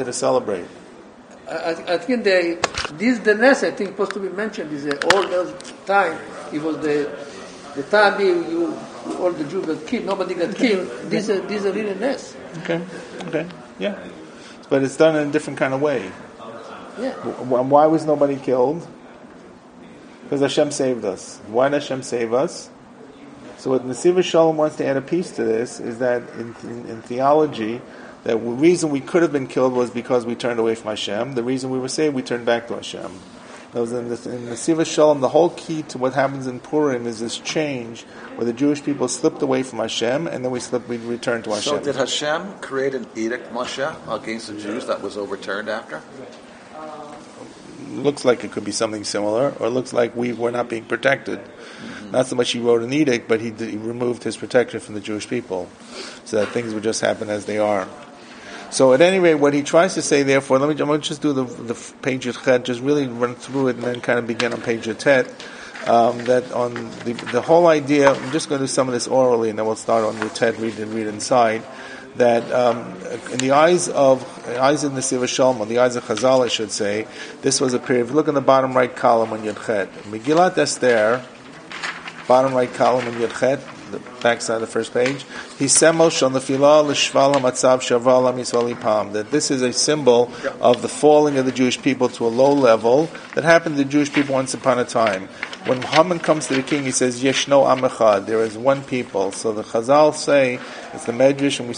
to celebrate. I think the Ness, I think, supposed to be mentioned is all those time. It was the time all the Jews got killed. Nobody got killed. These are really Ness. Okay, yeah. But it's done in a different kind of way. Yeah. Why was nobody killed? Because Hashem saved us. Why did Hashem save us? So what Nesivos Shalom wants to add a piece to this is that in theology, the reason we could have been killed was because we turned away from Hashem. The reason we were saved, we turned back to Hashem. In Nesivos Shalom, the whole key to what happens in Purim is this change where the Jewish people slipped away from Hashem and then we returned to Hashem. So did Hashem create an edict, Moshe, against the Jews that was overturned after? Looks like it could be something similar, or it looks like we were not being protected. Mm-hmm. Not so much he wrote an edict, but he removed his protection from the Jewish people, so that things would just happen as they are. So at any rate, what he tries to say, therefore, I'm going to just do the page Yud, just really run through it and then kind of begin on page Yud. That on the whole idea, I'm just going to do some of this orally, and then we'll start on Yud, read inside. That in the eyes of Nesivos Shalom, in the eyes of Chazal, I should say, this was a period. If you look in the bottom right column on Yud Chet, Megillat Esther, bottom right column on Yud Chet, the back side of the first page, that this is a symbol of the falling of the Jewish people to a low level that happened to the Jewish people once upon a time. When Haman comes to the king, he says, Yeshno Am Echad, there is one people. So the Chazal say, it's the Medrash, and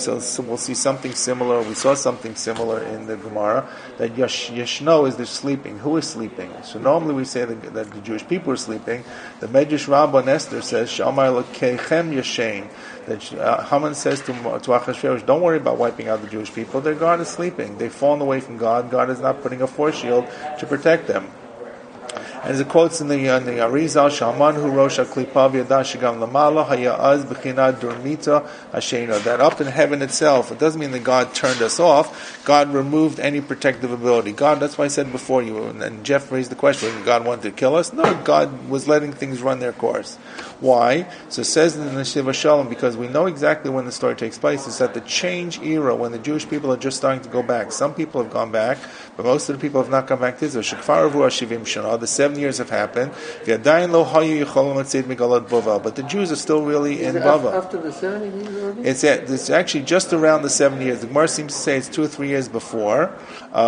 we'll see something similar, we saw something similar in the Gemara, that Yeshno is the sleeping. Who is sleeping? So normally we say that the Jewish people are sleeping. The Medrash Rabbah and Esther says, Shamar Lekechem Yeshein, that Haman says to Achashverosh, don't worry about wiping out the Jewish people, their God is sleeping. They've fallen away from God. God is not putting a force shield to protect them. As it quotes in the Arizal, Shaman hu rosh haklipa v'yada shegam lamala haya'az b'china durmita hashena. That up in heaven itself, it doesn't mean that God turned us off. God removed any protective ability. God, that's why I said before you, and Jeff raised the question, God wanted to kill us? No, God was letting things run their course. Why? So it says in the Nesivos Shalom, because we know exactly when the story takes place, is that the change era, when the Jewish people are just starting to go back. Some people have gone back, but most of the people have not gone back to Israel. The 7 years have happened. But the Jews are still really in Bava. After the 70 years already? It's actually just around the 7 years. The Gemara seems to say it's 2 or 3 years before.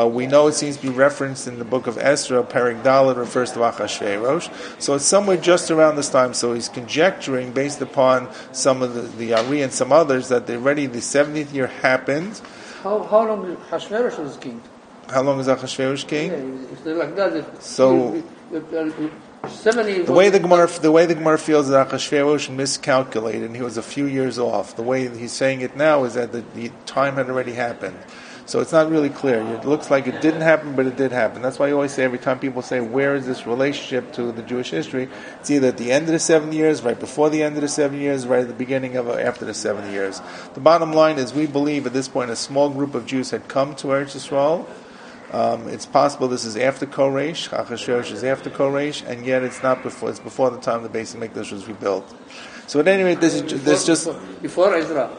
We know it seems to be referenced in the book of Ezra. Perek Dalet refers to Achashverosh. So it's somewhere just around this time. So he's conjecturing, based upon some of the Ari and some others, that already the 70th year happened. How long Achashverosh was king? How long is Achashverosh king? Yeah, it's like that. So 70. The way the Gemara feels that Achashverosh miscalculated, and he was a few years off. The way he's saying it now is that the time had already happened. So it's not really clear. It looks like it didn't happen, but it did happen. That's why I always say, every time people say, where is this relationship to the Jewish history? It's either at the end of the 7 years, right before the end of the 7 years, right at the beginning of after the 7 years. The bottom line is, we believe at this point a small group of Jews had come to Eretz Yisrael. It's possible this is after Koresh, Achashverosh is after Koresh, and yet it's not before. It's before the time the Beis Hamikdash was rebuilt. So at any rate, this is just before Ezra.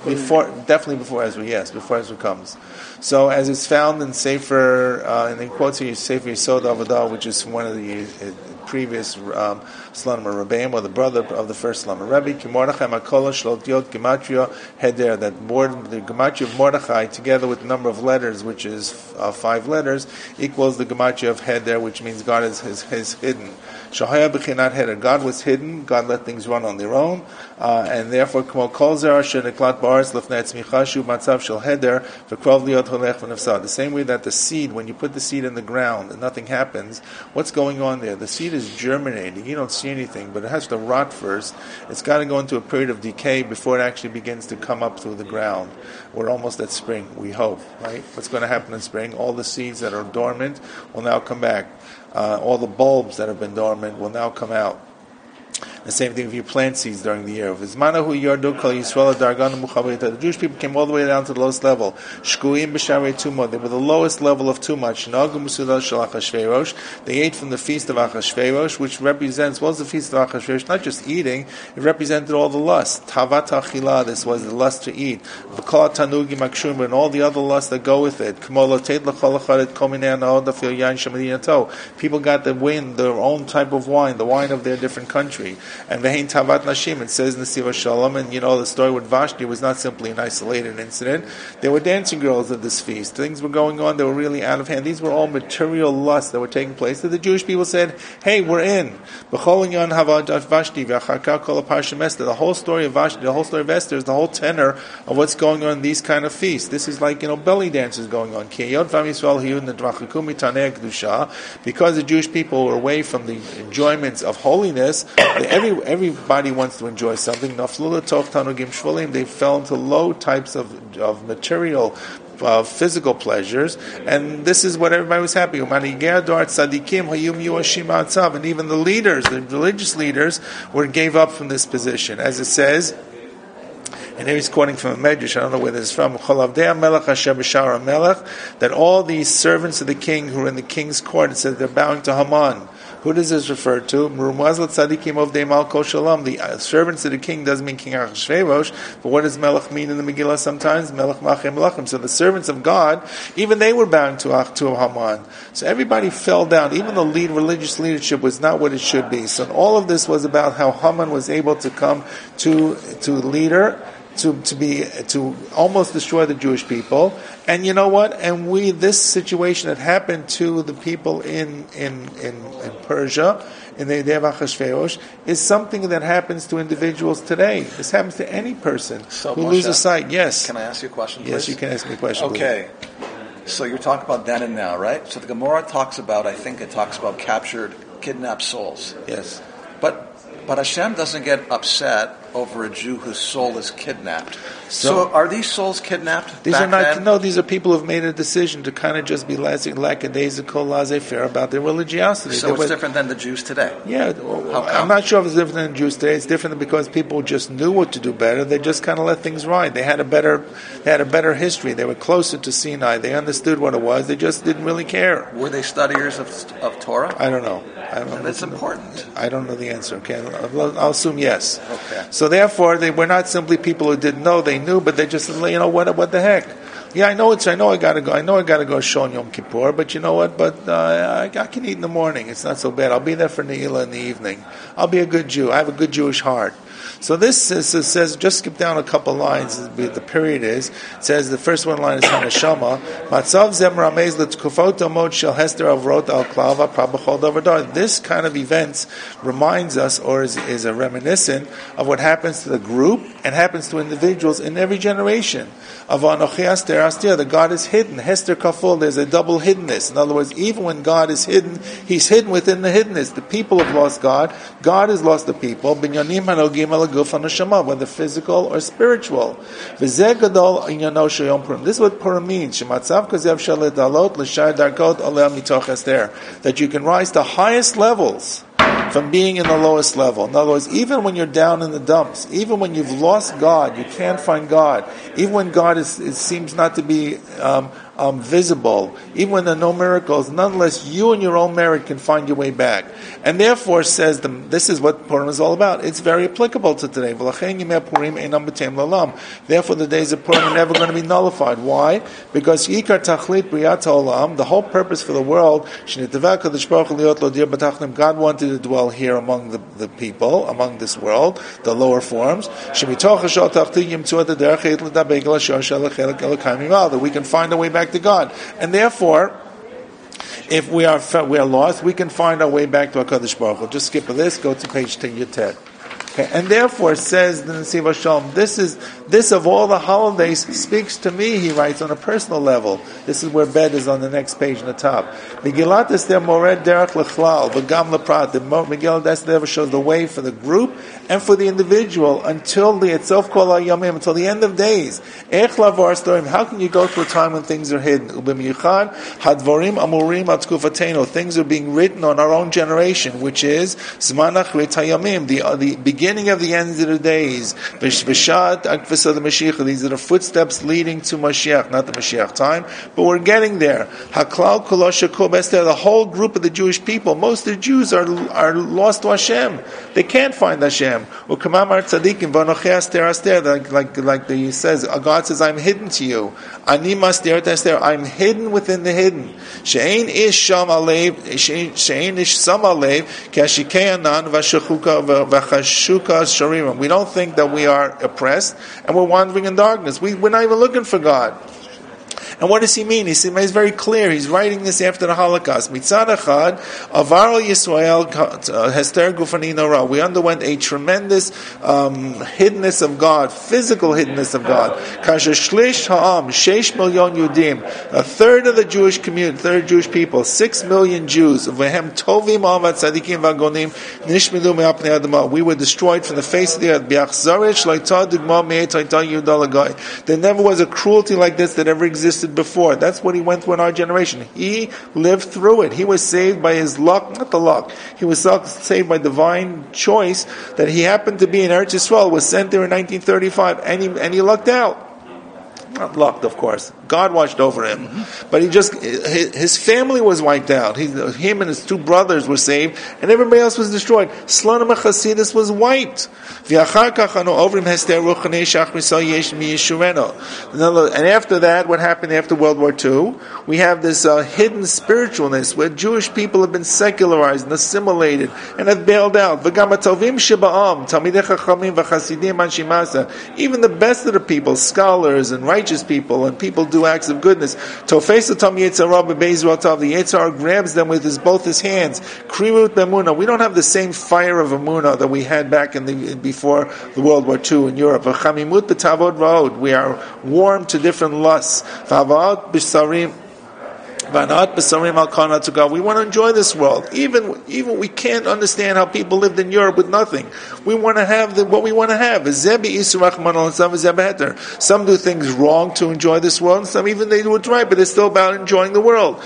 Definitely before Ezra. Yes, before Ezra comes. So as it's found in Sefer, and in quotes here, Sefer Yisod Avodah, which is one of the previous Slonimer Rebbeim, or the brother of the first Slonimer Rebbe, Ki Mordechai Makola Shlot Yod Gematria Heder, that the Gematria of Mordechai together with the number of letters, which is 5 letters, equals the Gematria of Heder, which means God is hidden. Shahaya B'chinat Heder, God was hidden, God let things run on their own, and therefore Kmo Kol Zera Sheneklat Ba'aretz Lefnei Tzmicha Shu Matzav Shel Heder V'krov Liot Holech V'nefsad. The same way that the seed, when you put the seed in the ground and nothing happens, what's going on there? The seed is germinating. You don't see anything, but it has to rot first. It's got to go into a period of decay before it actually begins to come up through the ground. We're almost at spring, we hope, right? What's going to happen in spring? All the seeds that are dormant will now come back. All the bulbs that have been dormant will now come out. The same thing if you plant seeds during the year. The Jewish people came all the way down to the lowest level. They were the lowest level of too much. They ate from the feast of Achashverosh, which represents, what was the feast of Achashverosh? Not just eating, it represented all the lust. Tavat achila, this was the lust to eat. V'kol tanugi makshum, and all the other lusts that go with it. People got their own type of wine, the wine of their different country. And vehein tavat nashim, it says in the Nesivos Shalom, and the story with Vashti was not simply an isolated incident. There were dancing girls at this feast. Things were going on that were really out of hand. These were all material lusts that were taking place. That the Jewish people said, "Hey, we're in." The whole story of Vashti, the whole story of Esther is the whole tenor of what's going on in these kind of feasts. This is like belly dances going on. Because the Jewish people were away from the enjoyments of holiness, everybody wants to enjoy something. They fell into low types of material physical pleasures, and this is what everybody was happy. And even the leaders, the religious leaders, gave up from this position, as it says. And here he's quoting from a Medrash, I don't know where this is from, that all these servants of the king who are in the king's court, it says they're bowing to Haman. Who does this refer to? The servants of the king doesn't mean King Achashverosh, but what does Melech mean in the Megillah sometimes? Melech Machem Melachim. So the servants of God, even they were bound to Haman. So everybody fell down. Even the religious leadership was not what it should be. So all of this was about how Haman was able to come to leader, to almost destroy the Jewish people. And you know what? And this situation that happened to the people in Persia, in the day of Achashverosh, is something that happens to individuals today. This happens to any person who loses sight. Yes. Can I ask you a question, please? Yes, you can ask me a question. Okay. Please. So you're talking about then and now, right? So the Gemara talks about captured, kidnapped souls. Yes. But Hashem doesn't get upset over a Jew whose soul is kidnapped. So are these souls kidnapped? These are not. No, these are people who've made a decision to kind of just be lackadaisical, laissez-faire about their religiosity. So it's different than the Jews today. Yeah, I'm not sure if it's different than the Jews today. It's different because people just knew what to do better. They just kind of let things ride. They had a better history. They were closer to Sinai. They understood what it was. They just didn't really care. Were they studiers of Torah? I don't know. That's important. I don't know the answer. Okay, I'll assume yes. Okay. So therefore, they were not simply people who didn't know. They knew, but they just, what the heck? Yeah, I know I gotta go. I know I gotta go Shon Yom Kippur, but you know what? But I can eat in the morning. It's not so bad. I'll be there for Ne'ilah in the evening. I'll be a good Jew. I have a good Jewish heart. So this says, just skip down a couple lines, the period it says, the first one line is Hanashama, Matzav Zem Ramez L'Tkufot Amod Shel Hester Avrot Al Klava Prabachol Davadar. This kind of events reminds us, or is a reminiscent of what happens to the group and happens to individuals in every generation. Of Anochi Aster Astir, the God is hidden. Hester Kaful, there's a double hiddenness. In other words, even when God is hidden, He's hidden within the hiddenness. The people have lost God. God has lost the people. Binyanim Hanogim Al Guf Hanashama, whether physical or spiritual. V'zeh Gadol Inyano Sheyom Purim. This is what Purim means. Shematzav Kazev Shalet Alot L'Shai Darkot Aleh Mitoch Ester. That you can rise to highest levels from being in the lowest level. In other words, even when you're down in the dumps, even when you've lost God, you can't find God, even when God seems not to be visible, even when there are no miracles, nonetheless, you and your own merit can find your way back. And therefore, says this is what Purim is all about. It's very applicable to today. Therefore, the days of Purim are never going to be nullified. Why? Because the whole purpose for the world, God wanted to dwell here among the people, among this world, the lower forms, that we can find our way back to God. And therefore, if we are lost, we can find our way back to HaKadosh Baruch Hu. Just skip this, go to page 10, Yutet. Okay, and therefore, says the Nesiv Shalom, this of all the holidays speaks to me, he writes, on a personal level. This is where bed is on the next page in the top. Megillat Esther Mored Derech Lechlal, V'gam Leprat. The Megillat Esther shows the way for the group and for the individual until the Etzof Kol HaYamim, until the end of days. Ech Lavar Storim. How can you go through a time when things are hidden? Ubemichad Hadvarim Amurim Atkufateno. Things are being written on our own generation, which is Zman Achrit HaYamim, the beginning of the ends of the days. V'shat Akvasa the Mashiach. These are the footsteps leading to Mashiach, not the Mashiach time, but we're getting there. Haklal Kol Shakub Esther. The whole group of the Jewish people, most of the Jews are lost to Hashem. They can't find Hashem. Ukamamar tzadikim v'anochei aster aster, like he says, God says, I'm hidden to you. Ani master aster, I'm hidden within the hidden. She'ein ish sham alev, she'ein ish sam alev, k'ashikei anan v'chashuka sharimim. We don't think that we are oppressed and we're wandering in darkness. We're not even looking for God. And what does he mean? He's very clear. He's writing this after the Holocaust. Mitzad Echad, Avar Yisrael Hester Gufani Nora. We underwent a tremendous hiddenness of God, physical hiddenness of God. Kasher Shlish Ha'am, 6 million Yudim, a third of the Jewish community, third Jewish people, 6 million Jews. Vehem Tovim Avat Tzadikim Vagonim Nishmidu Me'apnei Adama. We were destroyed from the face of the earth. Biachzarech Shleita Dugma Me'etayta Yudalagai. There never was a cruelty like this that ever existed before. That's what he went through in our generation. He lived through it. He was saved by his luck, not the luck. He was saved by divine choice that he happened to be in Eretz Yisrael, was sent there in 1935, and he lucked out. Not lucked, of course. God watched over him. But his family was wiped out. Him and his 2 brothers were saved, and everybody else was destroyed. Slonim HaChasidus was wiped. And after that, what happened after World War II? We have this hidden spiritualness where Jewish people have been secularized and assimilated and have bailed out. Even the best of the people, scholars and righteous people, and people do acts of goodness. The Yetzirah grabs them with both his hands. We don't have the same fire of Emunah that we had back before the World War II in Europe. We are warm to different lusts. We want to enjoy this world. Even we can't understand how people lived in Europe with nothing. We want to have what we want to have. Some do things wrong to enjoy this world, and some even they do it right, but it's still about enjoying the world.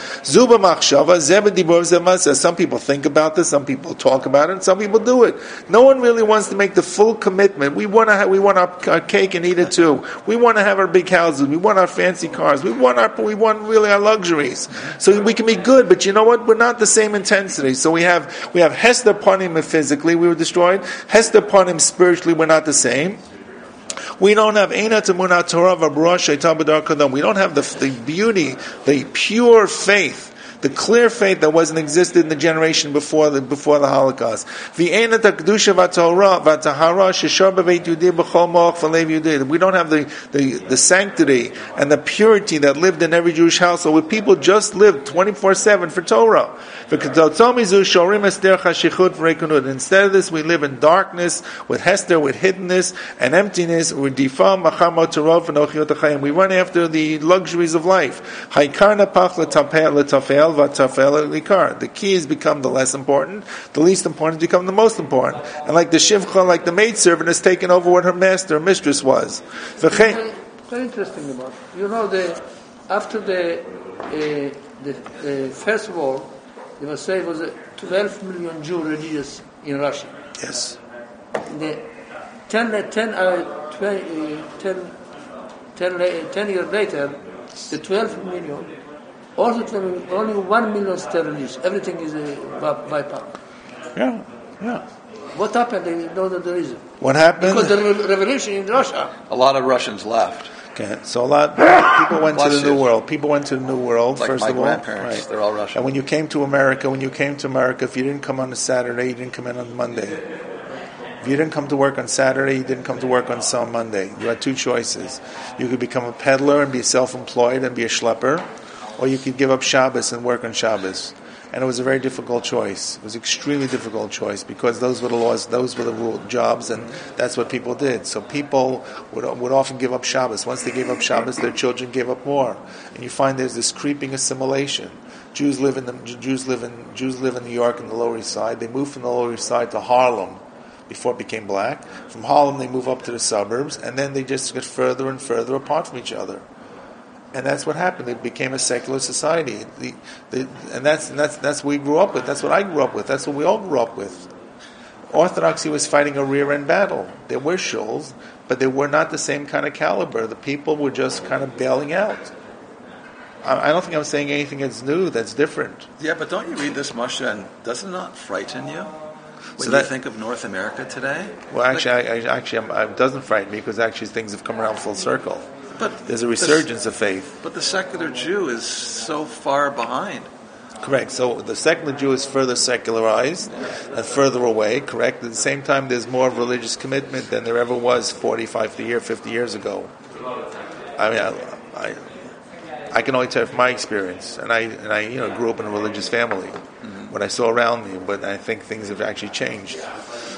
Some people think about this, some people talk about it, and some people do it. No one really wants to make the full commitment. We want our cake and eat it too. We want to have our big houses. We want our fancy cars. We want really our luxuries. So we can be good, but you know what? We're not the same intensity. So we have Hester Panim physically, we were destroyed. Hester Panim spiritually, we're not the same. We don't have Eina Temunah Torah V'B'Rosh Sheitan B'Dar Kadam. We don't have the beauty, the pure faith, the clear faith that wasn't existed in the generation before the Holocaust. We don't have the sanctity and the purity that lived in every Jewish household, where people just lived 24/7 for Torah. Instead of this, we live in darkness, with hester, with hiddenness and emptiness. We run after the luxuries of life. The keys become the less important, the least important become the most important. And like the shivcha, like the maidservant, has taken over what her master or mistress was. Very interesting about it. After the First War, they must say it was 12 million Jews religious in Russia. Yes. 10 years later, the 12 million, also only 1 million still religious. Everything is wiped out. Yeah. What happened? They know the reason. What happened? Because the revolution in Russia. A lot of Russians left. Okay, so a lot people went to the New World. People went to the New World, like first my of all. Grandparents, right. They're all Russian. And when you came to America, if you didn't come on a Saturday, you didn't come in on Monday. If you didn't come to work on Saturday, you didn't come to work on some Monday. You had 2 choices. You could become a peddler and be self-employed and be a schlepper, or you could give up Shabbos and work on Shabbos. And it was a very difficult choice. It was an extremely difficult choice because those were the laws, those were the jobs, and that's what people did. So people would often give up Shabbos. Once they gave up Shabbos, their children gave up more. And you find there's this creeping assimilation. Jews live in New York in the Lower East Side. They moved from the Lower East Side to Harlem before it became black. From Harlem, they move up to the suburbs, and then they just get further and further apart from each other. And that's what happened. It became a secular society. And that's what we grew up with. That's what I grew up with. That's what we all grew up with. Orthodoxy was fighting a rear-end battle. There were shuls, but they were not the same kind of caliber. The people were just kind of bailing out. I don't think I'm saying anything that's new, that's different. Yeah, but don't you read this, Moshe, and does it not frighten you when you think of North America today? Well, it doesn't frighten me because actually things have come around full circle. But there's a resurgence of faith. But the secular Jew is so far behind. Correct. So the secular Jew is further secularized and further away, correct? At the same time, there's more religious commitment than there ever was 50 years ago. I mean, I can only tell from my experience, and I grew up in a religious family. What I saw around me, but I think things have actually changed.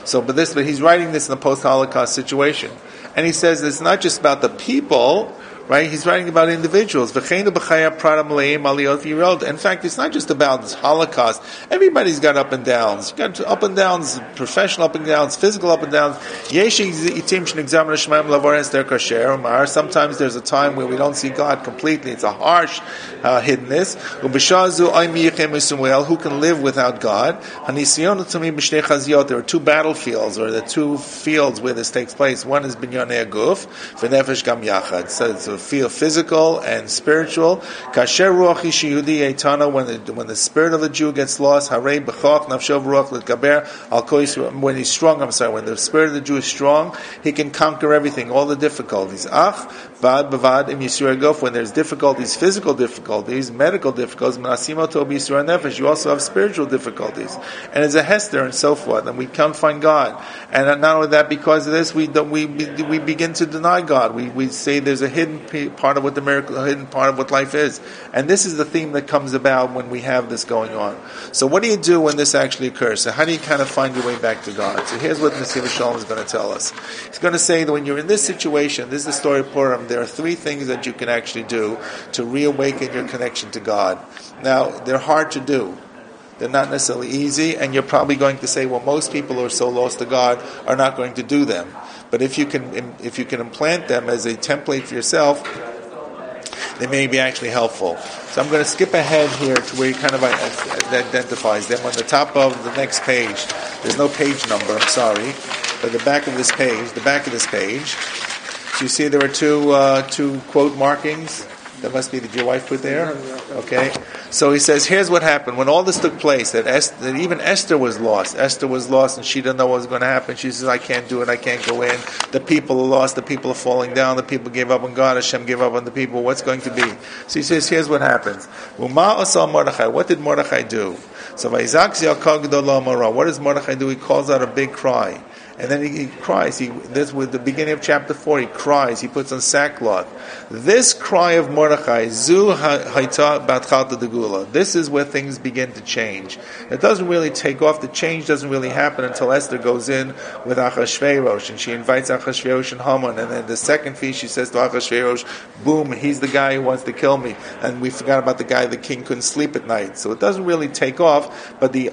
So, but he's writing this in a post-Holocaust situation, and he says it's not just about the people, right? He's writing about individuals. In fact, it's not just about this Holocaust. Everybody's got up and downs. You got up and downs, professional up and downs, physical up and downs. Sometimes there's a time where we don't see God completely. It's a harsh hiddenness. Who can live without God? There are two battlefields, or the two fields where this takes place. One is Binyanei Guf, v'nefesh gam yachad. So it's feel physical and spiritual. Kasher ruach yehudi eitana, when the spirit of the Jew gets lost, harei b'choch nafsho v'ruach l'tgaber al kois. When he's strong, when the spirit of the Jew is strong, he can conquer everything, all the difficulties. Ach vad b'vad im yisur guf. When there's difficulties, physical difficulties, medical difficulties, menasimo to b'yisur nefesh, you also have spiritual difficulties, and there's a hester and so forth, and we can't find God. And not only that, because of this, we begin to deny God. We say there's a hidden part of what the miracle, a hidden part of what life is. And this is the theme that comes about when we have this going on. So what do you do when this actually occurs? So how do you kind of find your way back to God? So here's what Nesivos Shalom is going to tell us. He's going to say that when you're in this situation, this is the story of Purim, there are three things that you can actually do to reawaken your connection to God. Now, they're hard to do. They're not necessarily easy, and you're probably going to say, well, most people who are so lost to God are not going to do them. But if you can implant them as a template for yourself, they may be actually helpful. So I'm going to skip ahead here to where he kind of identifies them. On the top of the next page, there's no page number, I'm sorry, but the back of this page, so you see there are two quote markings. That must be, did your wife put there? Okay. So he says, here's what happened. When all this took place, that even Esther was lost. Esther was lost and she didn't know what was going to happen. She says, I can't do it, I can't go in. The people are lost, the people are falling down, the people gave up on God, Hashem gave up on the people. What's going to be? So he says, here's what happens. What did Mordechai do? So what does Mordechai do? He calls out a big cry. And then he cries. This was the beginning of chapter 4. He cries. He puts on sackcloth. This cry of Mordechai, Zu Haita Batchalta Degula. This is where things begin to change. It doesn't really take off. The change doesn't really happen until Esther goes in with Achashverosh, and she invites Achashverosh and Haman. And then the second feast, she says to Achashverosh, "Boom! He's the guy who wants to kill me." And we forgot about the guy. The king couldn't sleep at night. So it doesn't really take off. But the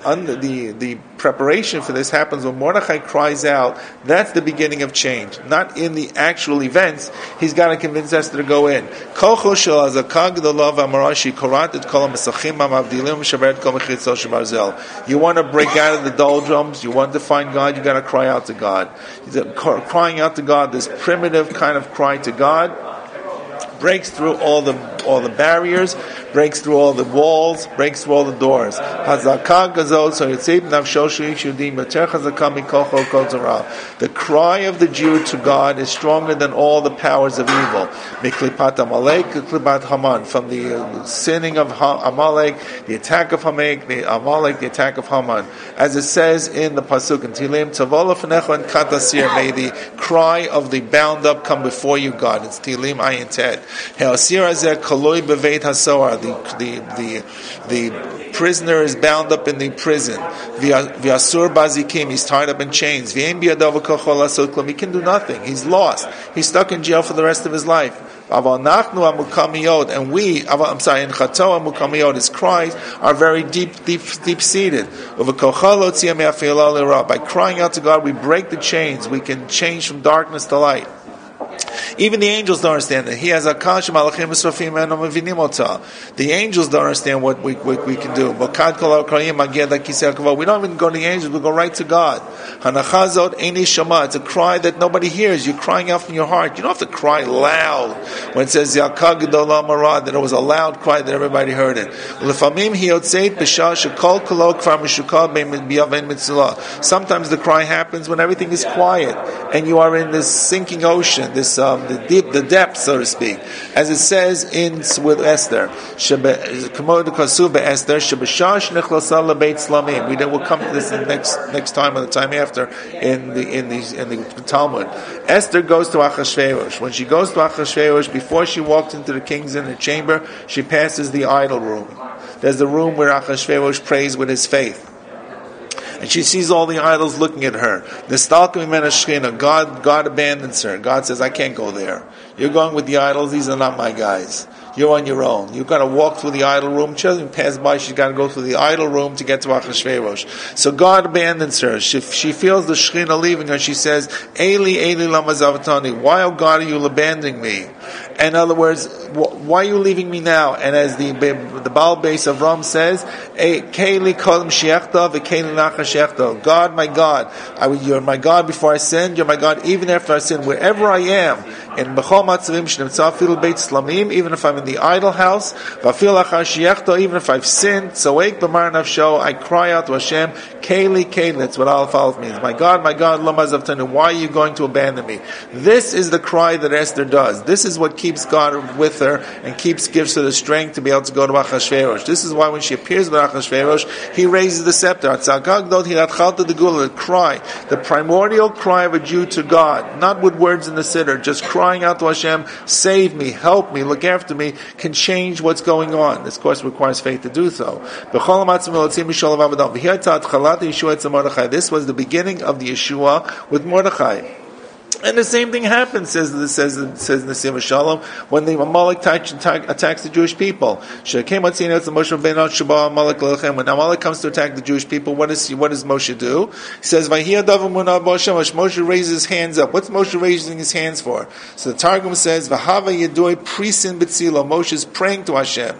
preparation for this happens when Mordechai cries out. That's the beginning of change. Not in the actual events. He's got to convince Esther to go in. You want to break out of the doldrums, you want to find God, you got to cry out to God. Crying out to God, this primitive kind of cry to God, breaks through all the barriers, breaks through all the walls, breaks through all the doors. The cry of the Jew to God is stronger than all the powers of evil. From the sinning of Amalek, the attack of Amalek, the attack of Haman. As it says in the Pasuk in Tehillim, may the cry of the bound up come before you, God. It's Tehillim Ayin Tet. This kaloi beveit hasoar. The prisoner is bound up in the prison. V'asur bazikim. He's tied up in chains. V'ein biyadav kachol asot klum. He can do nothing. He's lost. He's stuck in jail for the rest of his life. And we, in Chato Amukamiyot, his cries are very deep seated. By crying out to God, we break the chains. We can change from darkness to light. Even the angels don't understand that. He has a kashim alachim esrafim and omavinim ota. The angels don't understand what we can do. We don't even go to the angels. We go right to God. Hanachazot eini shama. It's a cry that nobody hears. You're crying out from your heart. You don't have to cry loud when it says Yaka Gedolah Marad, that it was a loud cry that everybody heard it. Lefamim hiyotzeit b'shah shekol kolo kvar meshukal b'yaven mitzvah. Sometimes the cry happens when everything is quiet and you are in this sinking ocean, this the depth, so to speak, as it says with Esther. We will come to this in the next time or the time after in the Talmud. Esther goes to Achashverosh. When she goes to Achashverosh, before she walks into the king's inner chamber, she passes the idol room. There's the room where Achashverosh prays with his faith. And she sees all the idols looking at her. God abandons her. God says, I can't go there. You're going with the idols. These are not my guys. You're on your own. You've got to walk through the idol room. She doesn't pass by. She's got to go through the idol room to get to Achashverosh. So God abandons her. She feels the Shekhinah leaving her. She says, Eli, Eli, lama zavtani. Why, oh God, are you abandoning me? In other words, why are you leaving me now? And as the Baal Beis Avram says, Keili kolim sheachta v'keili nachar sheachta. God, my God, you're my God before I sinned. You're my God even after I sin. Wherever I am, in b'chol matzavim shnemtza afilu beit slamim, even if I'm in the idol house, v'afil achar sheachta, even if I've sinned, soek b'mar nafsho, I cry out to Hashem, Keili, Keili. That's what Aleph Aleph means. My God, lama zavtanu. Why are you going to abandon me? This is the cry that Esther does. This is what keeps God with her and gives her the strength to be able to go to Achashverosh. This is why when she appears with Achashverosh, he raises the scepter. The cry, the primordial cry of a Jew to God, not with words in the siddur, just crying out to Hashem, save me, help me, look after me, can change what's going on. This, of course, requires faith to do so. This was the beginning of the Yeshua with Mordechai. And the same thing happens, says Nesiv Shalom, when the Amalek attacks the Jewish people. When Amalek comes to attack the Jewish people, what does Moshe do? He says, Moshe raises his hands up. What's Moshe raising his hands for? So the Targum says, Moshe is praying to Hashem.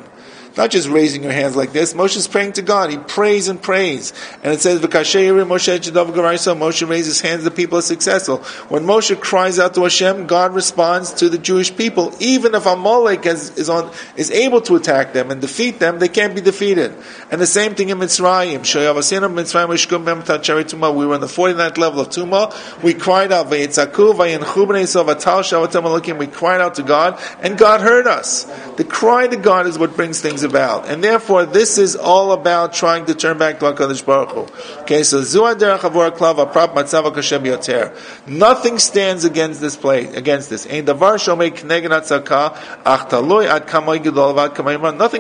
Not just raising your hands like this. Moshe is praying to God. He prays and prays. And it says, Moshe raises his hands, the people are successful. When Moshe cries out to Hashem, God responds to the Jewish people. Even if Amalek is able to attack them and defeat them, they can't be defeated. And the same thing in Mitzrayim. We were on the 49th level of Tumah. We cried out, we cried out to God, and God heard us. The cry to God is what brings things about, and therefore this is all about trying to turn back to HaKadosh Baruch Hu. Okay, so nothing stands against this place, against this. Nothing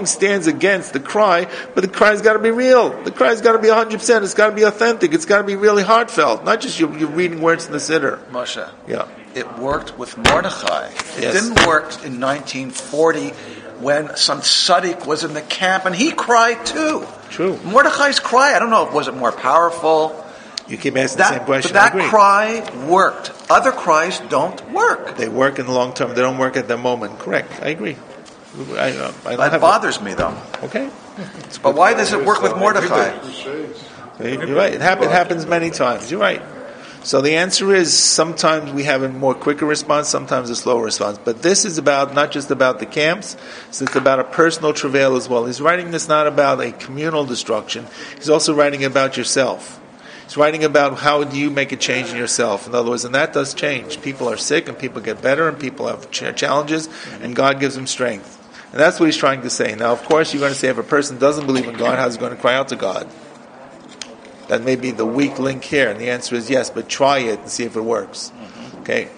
stands against the cry, but the cry's got to be real. The cry's got to be 100%. It's got to be authentic. It's got to be really heartfelt, not just you're reading words in the siddur. Moshe, yeah, it worked with Mordechai. It didn't work in 1940. When some tzaddik was in the camp and he cried too. True. Mordechai's cry, I don't know, was it more powerful? You keep asking the same question. But that cry worked. Other cries don't work. They work in the long term. They don't work at the moment. Correct. I agree. That bothers me though. Okay. But why does it work with Mordechai? You're right. It happens many times. You're right. So the answer is sometimes we have a more quicker response, sometimes a slower response. But this is about not just about the camps, it's about a personal travail as well. He's writing this not about a communal destruction. He's also writing about yourself. He's writing about how do you make a change in yourself. In other words, and that does change. People are sick and people get better and people have challenges and God gives them strength. And that's what he's trying to say. Now, of course, you're going to say if a person doesn't believe in God, how's he going to cry out to God? That may be the weak link here, and the answer is yes, but try it and see if it works. Okay?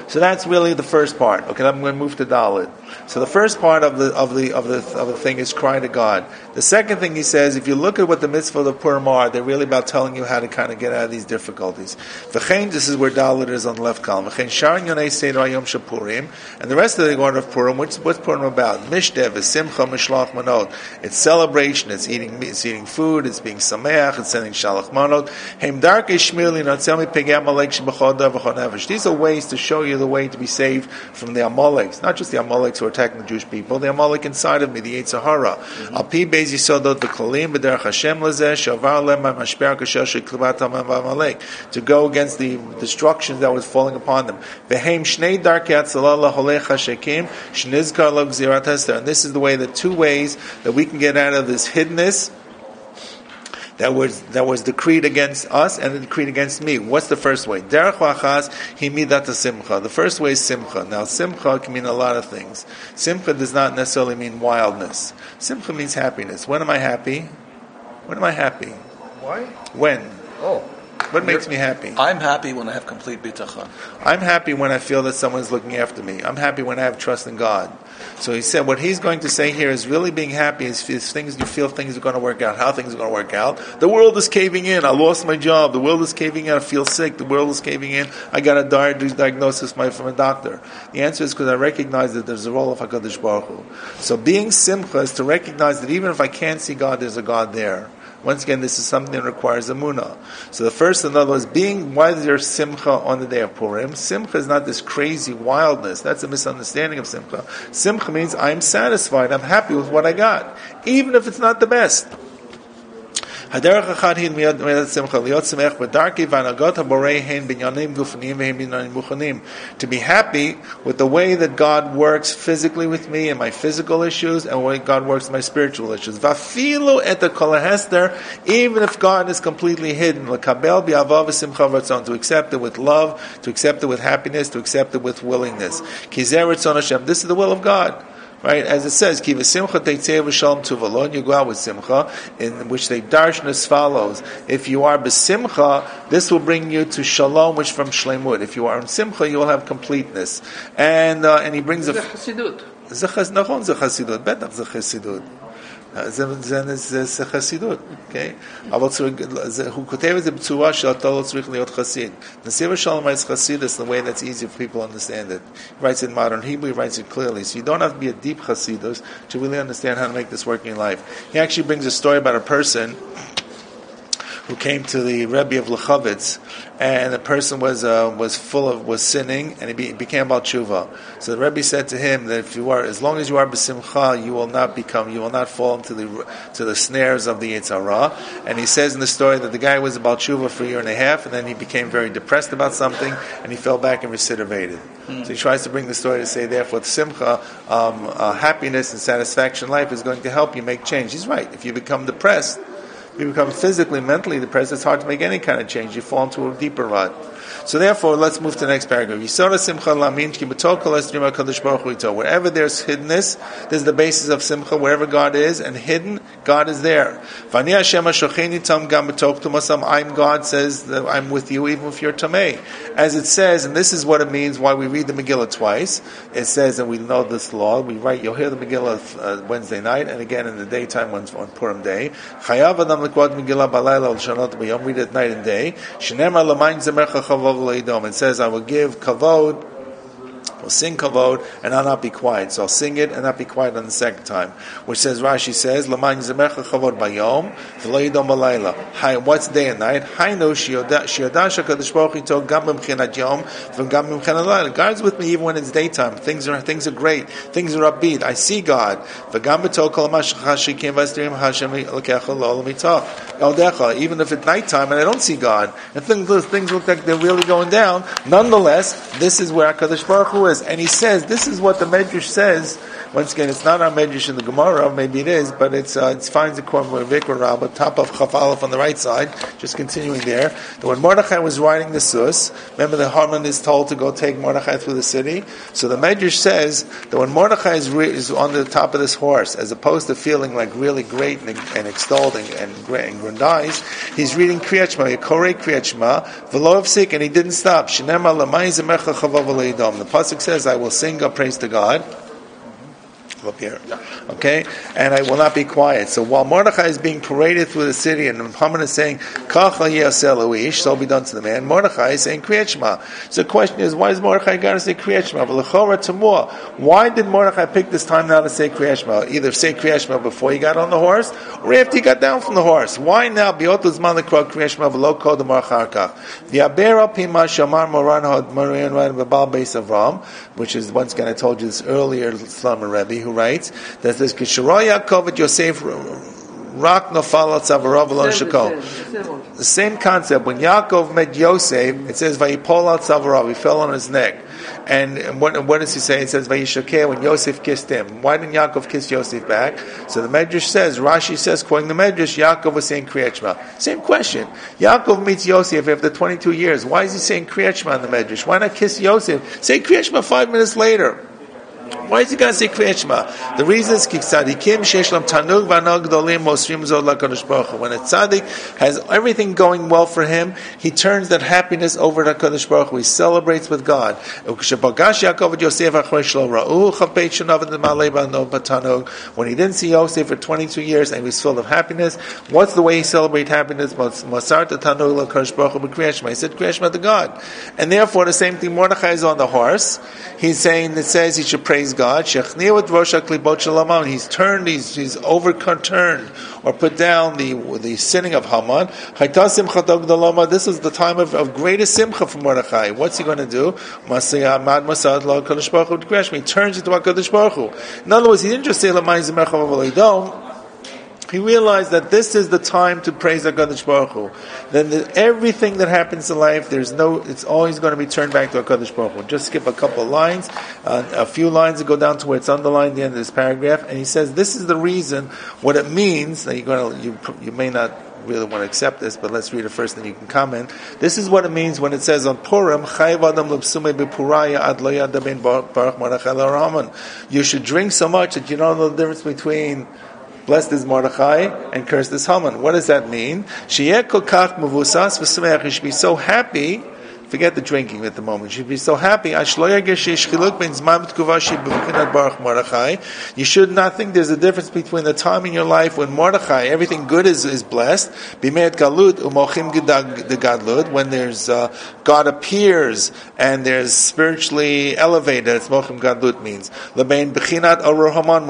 So that's really the first part. Okay, I'm going to move to Dalit. So the first part of the thing is cry to God. The second thing he says, if you look at what the mitzvah of the Purim are, they're really about telling you how to kind of get out of these difficulties. V'chein, this is where Dalit is on the left column. V'chein sharon yonei seder hayom shapurim, and the rest of the order of Purim. What's Purim about? Mishdev is simcha mishlach manot. It's celebration. It's eating food. It's being sameach. It's sending shalach manot. Heim darkei shmir linatzemi pegei amalek shebachod v'chod nefesh. These are ways to show you the way to be saved from the Amaleks. Not just the Amaleks who are attacking the Jewish people. The Amalek inside of me, the Yetzer Hara. Al pi beis yisodot v'klalim b'derech Hashem lezeh shavar lem mashper kasher sheklivat hamam v'amalek, to go against the destruction that was falling upon them. V'heim shnei darkei atzalala holech hashekim shnizkar lo gzirat hester. And this is the way, the two ways that we can get out of this hiddenness that was decreed against us and decreed against me. What's the first way? Derech v'achas hi midat simcha. The first way is simcha. Now, simcha can mean a lot of things. Simcha does not necessarily mean wildness. Simcha means happiness. When am I happy? When am I happy? Why? When? Oh. What makes me happy? I'm happy when I have complete bitachon. I'm happy when I feel that someone's looking after me. I'm happy when I have trust in God. So he said, what he's going to say here is really being happy is things you feel things are going to work out. How things are going to work out? The world is caving in. I lost my job. The world is caving in. I feel sick. The world is caving in. I got a diagnosis from a doctor. The answer is because I recognize that there's a role of HaKadosh Baruch Hu. So being simcha is to recognize that even if I can't see God, there's a God there. Once again, this is something that requires emunah. So the first, in other words, why is there simcha on the day of Purim? Simcha is not this crazy wildness. That's a misunderstanding of simcha. Simcha means I'm satisfied, I'm happy with what I got, even if it's not the best. To be happy with the way that God works physically with me and my physical issues, and the way God works with my spiritual issues. Even if God is completely hidden, to accept it with love, to accept it with happiness, to accept it with willingness. This is the will of God. Right, as it says, "Ki v'simcha teitzei v'shalom tuvalon." You go out with simcha, in which the darshan as follows: if you are b'simcha, this will bring you to shalom, which from shleimut. If you are in simcha, you will have completeness. And he brings a chassidut. Nachon ze chassidut, betach ze chassidut. זה חסידות, okay? אבל הוא כותב את זה בצורה שאתה לא צריך להיות חסיד. נסיב השלום writes chassidus in a way that's easy for people to understand it. He writes it in modern Hebrew, he writes it clearly. So you don't have to be a deep chassidus to really understand how to make this work in your life. He actually brings a story about a person who came to the Rebbe of Lechavitz, and the person was sinning, and he became Baal Tshuva. So the Rebbe said to him that as long as you are b'simcha, you will not fall into the snares of the Yetzer Hara. And he says in the story that the guy was a Baal Tshuva for a year and a half, and then he became very depressed about something, and he fell back and recidivated. So he tries to bring the story to say, therefore, simcha, happiness and satisfaction in life is going to help you make change. He's right. If you become depressed, if you become physically, mentally depressed, it's hard to make any kind of change. You fall into a deeper rut. So therefore, let's move to the next paragraph. Wherever there's hiddenness, there's the basis of simcha. Wherever God is and hidden, God is there. I'm God says that I'm with you even if you're tamei. As it says, and this is what it means why we read the Megillah twice. It says, and we know this law, you'll hear the Megillah Wednesday night, and again in the daytime on Purim day. Read it night and day. It says, I will give kavod, I'll sing kavod, and I'll not be quiet. So I'll sing it and not be quiet on the second time. Which says, Rashi says, L'man yizamecha kavod bayom, v'lo yidom b'layla. What's day and night? Hainu shiyodash HaKadosh Baruch Hu yito gam b'mchinat yom, v'gam b'mchinat layla. God's with me even when it's daytime. Things are great. Things are upbeat. I see God. V'gam b'to kol mashachashikim v'estirim Hashem l'kecha l'olam itah. Even if it's nighttime and I don't see God, and things look like they're really going down, nonetheless, this is where HaKadosh Baruch Hu is. And he says, this is what the Medrash says. Once again, it's not our Medrash in the Gemara, maybe it is, but it finds the Korban with Vikra Rabbah, top of Chaf Aleph on the right side, just continuing there. That when Mordechai was riding the Sus, remember the Haman is told to go take Mordechai through the city? So the Medrash says that when Mordechai is on the top of this horse, as opposed to feeling like really great and extolled and grandized, he's reading Kriyat Shema, Yekorei Kriyat Shema, V'lo Yafsik, and he didn't stop. Shenema L'may Zemecha Chavav L'Yidom. The pasuk says, I will sing a praise to God. up here. Okay? And I will not be quiet. So while Mordechai is being paraded through the city and Haman is saying, Kach yaseh loish, so be done to the man, Mordechai is saying Kriyat Shema. So the question is, why does Mordechai got to say Kriyat Shema? Why did Mordechai pick this time now to say Kriyat Shema? Either say Kriyat Shema before he got on the horse, or after he got down from the horse. Why now? Biyotuz man lekra Kriyat Shema v'lo kodem acharkach. V'yaber al pima shamar moran had Marian Ran v'bal beis Avram, which is once again I told you this earlier. Slama Rebbe who writes that says Kisharoy Yaakov et Yosef Rak nofal tzavarav lo shakol. The same concept. When Yaakov met Yosef, it says Vayipol al tzavarav. He fell on his neck. And what does he say? It says Vayishakeh when Yosef kissed him. Why didn't Yaakov kiss Yosef back? So the Medrash says, Rashi says, quoting the Medrash, Yaakov was saying Kriyat Shema. Same question. Yaakov meets Yosef after 22 years. Why is he saying Kriyat Shema in the Medrash? Why not kiss Yosef? Say Kriyat Shema 5 minutes later. Why is he going to say Kriyat Shema? The reason is when a tzaddik has everything going well for him, he turns that happiness over to HaKadosh Baruch Hu. He celebrates with God. When he didn't see Yosef for 22 years and he was full of happiness, what's the way he celebrates happiness? He said Kriyat Shema to God. And therefore the same thing, Mordechai is on the horse. He's saying, it says he should praise God. He's turned, he's overturned or put down the sinning of Haman. This is the time of greatest simcha for Mordechai. What's he going to do? He turns into HaKadosh Baruch Hu. In other words, he didn't just say he realized that this is the time to praise HaKadosh Baruch Hu. Then everything that happens in life, it's always going to be turned back to HaKadosh Baruch Hu. Just skip a couple of lines, a few lines and go down to where it's underlined at the end of this paragraph, and he says this is the reason, what it means. Now you may not really want to accept this, but let's read it first, then you can comment. This is what it means when it says on Purim, you should drink so much that you don't know the difference between blessed is Mordechai and cursed is Haman. What does that mean? You should be so happy. Forget the drinking at the moment. You should be so happy. You should not think there's a difference between the time in your life when Mordechai, everything good is blessed. When there's God appears and there's spiritually elevated, that's Mochim Gadlut means. When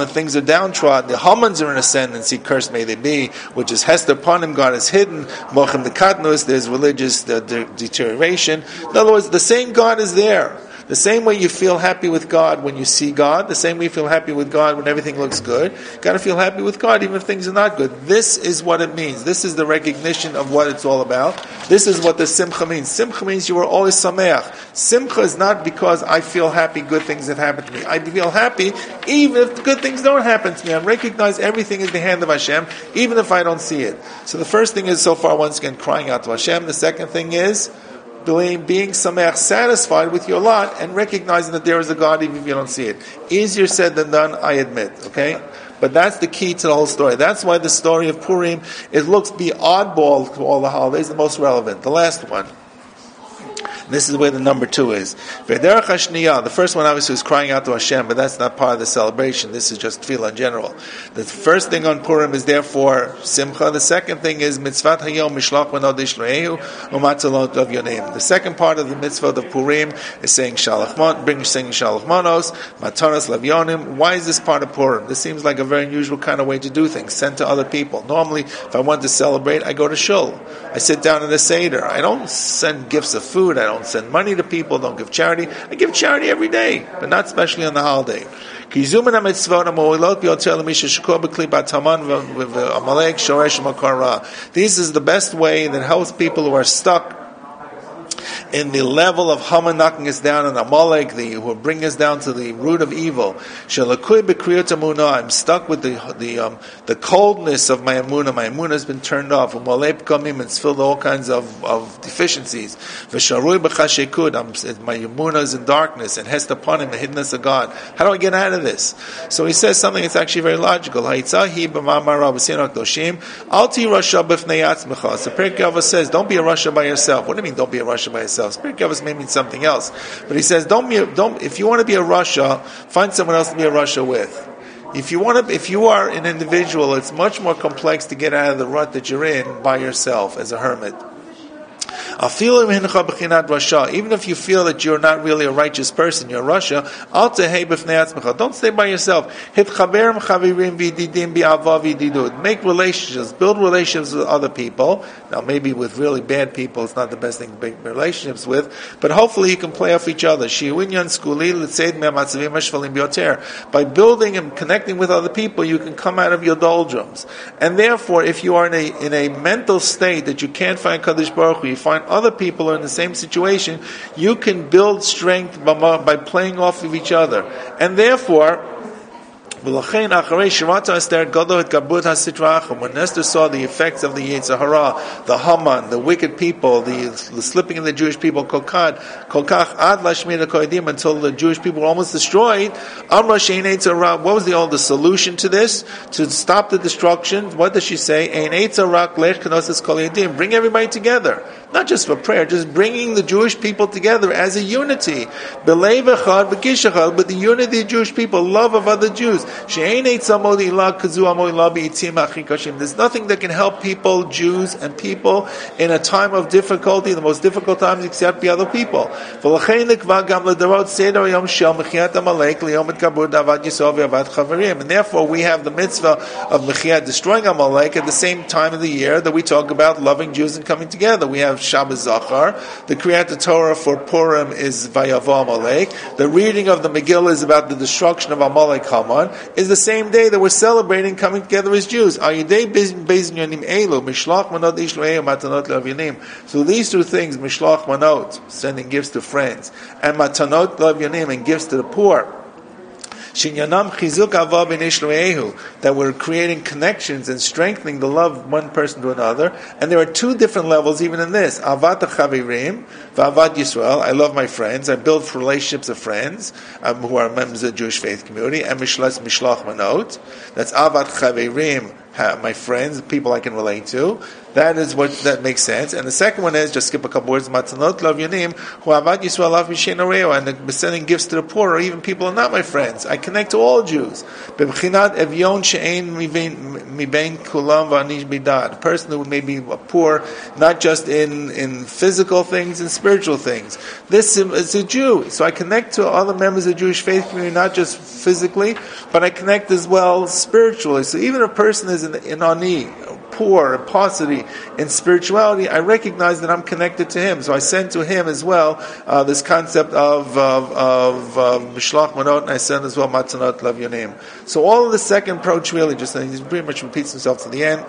things are downtrodden, the Hamans are in ascendancy, cursed may they be, which is Hester upon him, God is hidden. Mochim Dekatnus, there's religious deterioration. In other words, the same God is there. The same way you feel happy with God when you see God, the same way you feel happy with God when everything looks good, you got to feel happy with God even if things are not good. This is what it means. This is the recognition of what it's all about. This is what the simcha means. Simcha means you are always sameach. Simcha is not because I feel happy good things that happen to me. I feel happy even if good things don't happen to me. I recognize everything is the hand of Hashem even if I don't see it. So the first thing is so far once again crying out to Hashem. The second thing is being sameach, satisfied with your lot and recognizing that there is a God even if you don't see it. Easier said than done, I admit. Okay? But that's the key to the whole story. That's why the story of Purim, it looks be oddball to all the holidays, the most relevant. The last one. This is where the number 2 is. The first one obviously is crying out to Hashem, but that's not part of the celebration. This is just tefillah in general. The first thing on Purim is therefore simcha. The second thing is mitzvat hayom mishlach mano dishloehu umatzalot of your name. The second part of the mitzvah of Purim is saying shalach manos, mataras lavyonim. Why is this part of Purim? This seems like a very unusual kind of way to do things, sent to other people. Normally, if I want to celebrate, I go to shul. I sit down in a seder. I don't send gifts of food. I don't send money to people, don't give charity. I give charity every day, but not especially on the holiday. This is the best way that helps people who are stuck in the level of Haman knocking us down and Amalek, who bring us down to the root of evil. I'm stuck with the coldness of my emunah. My emunah has been turned off. It's filled with all kinds of deficiencies. My emunah is in darkness and hest upon him the hiddenness of God. How do I get out of this? So he says something that's actually very logical. So Pirkei Avos says, don't be a Rasha by yourself. What do you mean, don't be a Rasha by yourself? Pirkei Avos may mean something else, but he says, don't. If you want to be a Rasha, find someone else to be a Rasha with. If you are an individual, it's much more complex to get out of the rut that you're in by yourself as a hermit. Even if you feel that you're not really a righteous person, you're a Rasha, don't stay by yourself. Make relationships, build relationships with other people. Now maybe with really bad people it's not the best thing to make relationships with, but hopefully you can play off each other. By building and connecting with other people, you can come out of your doldrums. And therefore, if you are in a mental state that you can't find Kadosh Baruch Hu, you find other people are in the same situation, you can build strength by playing off of each other. And therefore, when Esther saw the effects of the Yetzer Hara, the Haman, the wicked people, the slipping of the Jewish people, until the Jewish people were almost destroyed, what was the solution to this? To stop the destruction, what does she say? Bring everybody together. Not just for prayer, just bringing the Jewish people together as a unity. But the unity of the Jewish people, love of other Jews. There's nothing that can help people, Jews and people, in a time of difficulty, the most difficult times, except the other people. And therefore we have the mitzvah of Mechiyat, destroying Amalek, at the same time of the year that we talk about loving Jews and coming together. We have Shabbos Zachar. The Kriyat Torah for Purim is Vayavo Amalek. The reading of the Megillah is about the destruction of Amalek Haman. Is the same day that we're celebrating coming together as Jews. So these two things, Mishlach Manot, sending gifts to friends, and Matanot Lav Yanim, and gifts to the poor, that we're creating connections and strengthening the love of one person to another. And there are two different levels even in this. Avat Chavirim, V'Avat Yisrael, I love my friends, I build relationships of friends who are members of the Jewish faith community, and Mishlach Manot, that's Avat Chavirim, my friends, people I can relate to. That makes sense. And the second one is, just skip a couple words, Matanot Lav Yanim, who Avad Yisrael Lav Mishen Areo, and sending gifts to the poor, or even people who are not my friends. I connect to all Jews. B'bchinat Evyon She'ein Mibein Kulam V'anish Bidad. A person who may be poor, not just in physical things, in spiritual things. This is a Jew. So I connect to other members of the Jewish faith community, not just physically, but I connect as well spiritually. So even a person is in ani, poor, and paucity in spirituality, I recognize that I'm connected to him. So I send to him as well this concept of Mishlach Manot, and I send as well Matanot Lav Yanim. So all of the second approach really just pretty much repeats himself to the end.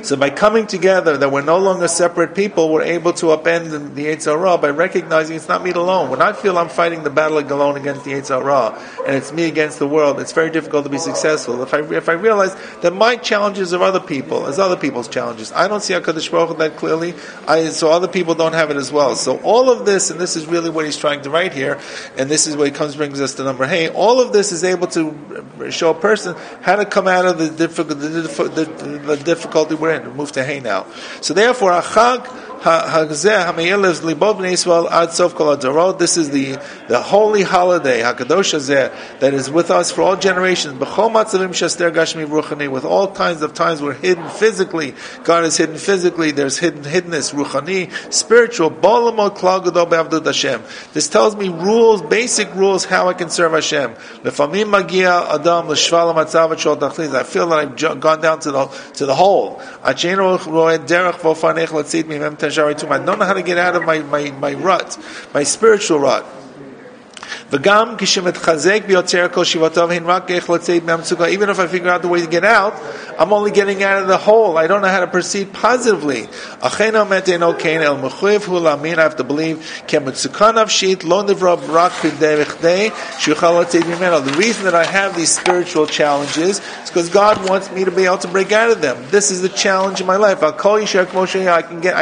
So by coming together, that we're no longer separate people, we're able to upend the Yetzer Hara by recognizing it's not me alone. When I feel I'm fighting the battle alone against the Yetzer Hara, and it's me against the world, it's very difficult to be successful. If I realize that my challenges are other people, as other people's challenges, I don't see HaKadosh Baruch Hu that clearly, so other people don't have it as well. So all of this, and this is really what he's trying to write here, and this is what he brings us to number hey, all of this is able to show a person how to come out of the difficulty we're in. Move to hey now. So therefore, Achag this is the holy holiday, Hakadosh Hazeh, that is with us for all generations. With all kinds of times we're hidden physically. God is hidden physically. There's hiddenness, ruchani, spiritual. This tells me rules, basic rules, how I can serve Hashem. I feel that I've gone down to the hole. I don't know how to get out of my rut, my spiritual rut. Even if I figure out the way to get out, I'm only getting out of the hole. I don't know how to proceed positively. I have to believe the reason that I have these spiritual challenges is because God wants me to be able to break out of them. This is the challenge in my life. I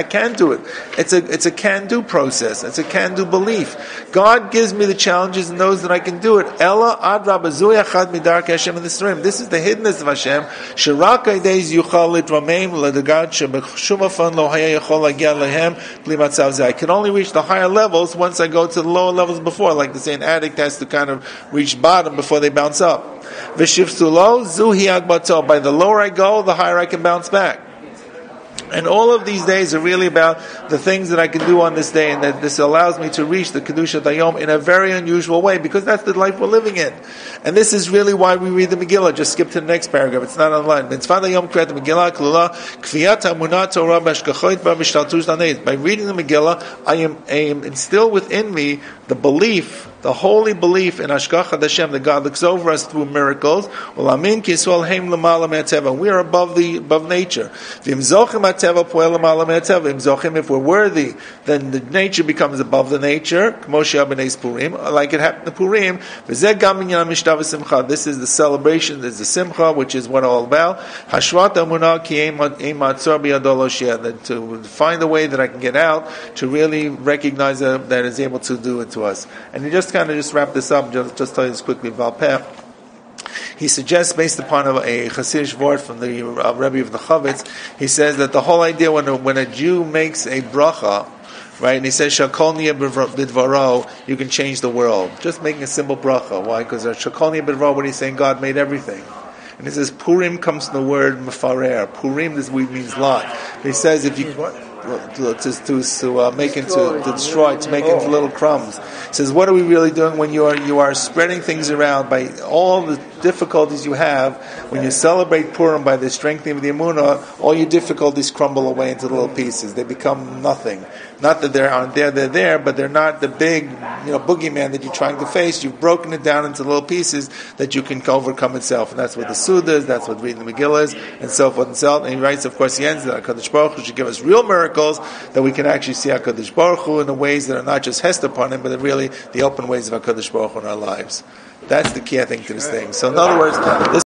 can do it. It's a can-do process. It's a can-do belief. God gives me the challenges and knows that I can do it. Ella adra bazuy achad midarkei Hashem in this room. This is the hiddenness of Hashem. Sherak days yuchal litrameim ledagad shebechumafan lo haya yachol lagia lehem bli matzav zeh. I can only reach the higher levels once I go to the lower levels before. Like to say, an addict has to kind of reach bottom before they bounce up. V'shifsulo zuhi agbato. By the lower I go, the higher I can bounce back. And all of these days are really about the things that I can do on this day, and that this allows me to reach the Kedusha Dayom in a very unusual way, because that's the life we're living in. And this is really why we read the Megillah. Just skip to the next paragraph. It's not online. Mitzvah Dayom Kriyat Megillah Klula Kfiyat Hamunah Torah B'Ashkachoit B'Mishtaltush Danez. By reading the Megillah, I am instill within me the belief, the holy belief in Hashgacha Hashem, that God looks over us through miracles. We are above nature. If we're worthy, then the nature becomes above the nature, like it happened to Purim. This is the celebration, this is the simcha, which is what all about. To find a way that I can get out, to really recognize that is able to do it to us. And you just kind of wrap this up, just tell you this quickly, Valpeh. He suggests, based upon a Hasidic word from the Rebbe of the Chavetz, he says that the whole idea when a Jew makes a bracha, right, and he says Shakol Niyeh Bidvaro, you can change the world. Just making a simple bracha. Why? Because Shakol Niyeh Bidvaro, what he's saying, God made everything. And he says Purim comes from the word Mefarer. Purim, this word means lot. He says if you to make into to destroy, to make into little crumbs. He says, what are we really doing when you are spreading things around by all the difficulties you have? When you celebrate Purim by the strengthening of the Emunah, all your difficulties crumble away into little pieces. They become nothing. Not that they aren't there, they're there, but they're not the big, boogeyman that you're trying to face. You've broken it down into little pieces that you can overcome itself. And that's what the Suda is, that's what reading the Megillah is, and so forth and so on. And he writes, of course, he ends that HaKadosh Baruch Hu should give us real miracles, that we can actually see HaKadosh Baruch Hu in the ways that are not just hest upon him, but are really the open ways of HaKadosh Baruch Hu in our lives. That's the key, I think, to this thing. So in other words, this